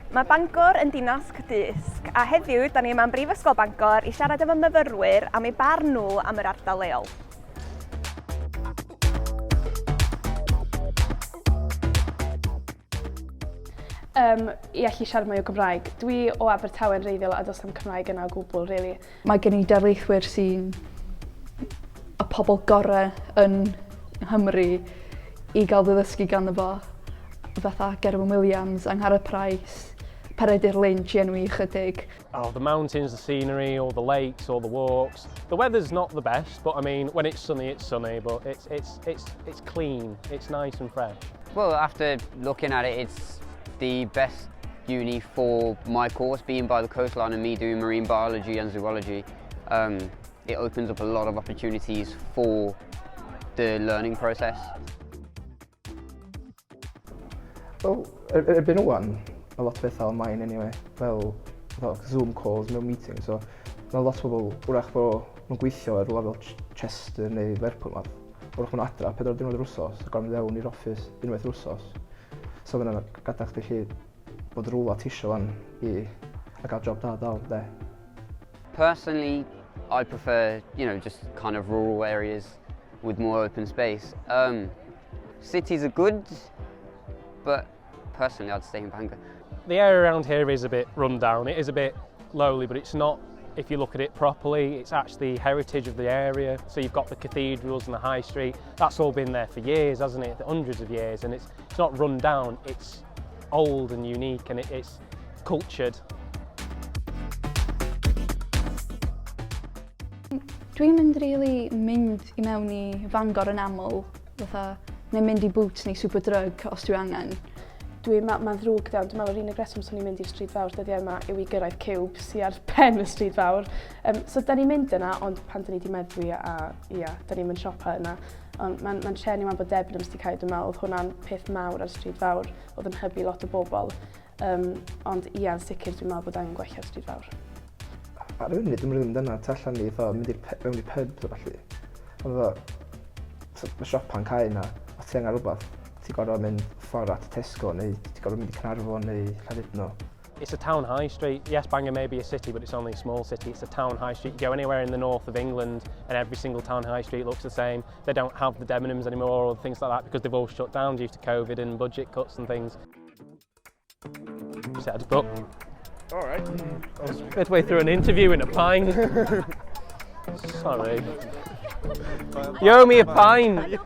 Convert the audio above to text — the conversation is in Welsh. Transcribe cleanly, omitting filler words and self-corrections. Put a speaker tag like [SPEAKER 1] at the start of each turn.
[SPEAKER 1] Mae Bangor yn dinas cydysg, a heddiw da ni yma'n Brifysgol Bangor i siarad efo myfyrwyr am eu barn nhw am yr ardal leol.
[SPEAKER 2] I allu siarad mwy o Gymraeg. Dwi o Abertawe yn reiddiol a does am Cymraeg yna o gwbl, really.
[SPEAKER 3] Mae gen i darlithwyr sy'n y pobl gorau yn Nghymru i gael ddysgu ganddo fo. Fatha Gerwyn Williams, Angharad Price, Peredur Lynch i enwi chydig.
[SPEAKER 4] Oh, the mountains, the scenery, all the lakes, all the walks. The weather's not the best, but I mean, when it's sunny, but it's clean, it's nice and fresh.
[SPEAKER 5] Well, after looking at it, it's the best uni for my course, being by the coastline and me doing marine biology and zoology. It opens up a lot of opportunities for the learning process.
[SPEAKER 6] Wel, erbyn wan, mae lot o bethau online anyway, fel Zoom calls mewn meetings, so mae lot o bobl, wrach bod nhw'n gweithio ar rhywle fel Chester neu Lerpwl math, wrach bod nhw'n adra 4 diwrnod yr wsos, a gorfod mynd fewn i'r office unwaith yr wsos. So fyna gadach chdi bod rhywle tisio fan i gael job da dal, de.
[SPEAKER 5] Personally, I prefer, just kind of rural areas with more open space. Cities are good, but personally I'd stay in Bangor.
[SPEAKER 4] The area around here is a bit run down, it is a bit lowly, but it's not, if you look at it properly, it's actually heritage of the area. So you've got the cathedrals and the high street, that's all been there for years, hasn't it? Hundreds of years, and it's not run down, it's old and unique, and it's cultured.
[SPEAKER 3] Dwi'n mynd mynd i mewn i Fangor yn aml, fatha, neu mynd i Boots neu Superdrug os dwi angen.
[SPEAKER 2] Mae'n ddrwg iawn, dwi'n meddwl yr unig reswm sy'n ni'n mynd i'r stryd fawr dyddiau yma yw i gyrraedd Cube sy'n ar pen y stryd fawr. So da ni'n mynd yna, ond pan da ni wedi meddwi a da ni'n mynd siopa yna. Mae'n lle ni ma'n bod Debenhams wedi cael, dwi'n meddwl, oedd hwnna'n peth mawr ar stryd fawr, oedd yn hybu lot o bobl. Ond yn sicr dwi'n meddwl bod angen gwella'r stryd fawr.
[SPEAKER 6] Ar y funud, dwi'n mynd yna, tu allan ni, mynd mewn i pub o falle. Ond mae siopa'n cael yna, os ti angen rhywbeth, ti'n gorfod mynd ffordd at Tesco neu ti'n gorfod mynd i Caernarfon neu Llandudno.
[SPEAKER 4] It's a town high street. Yes, Bangor may be a city, but it's only a small city. It's a town high street. You go anywhere in the north of England and every single town high street looks the same. They don't have the Debenhams anymore or things like that because they've all shut down due to COVID and budget cuts and things. Said, but all right. Midway through an interview in a pint. Sorry. You owe me a pint.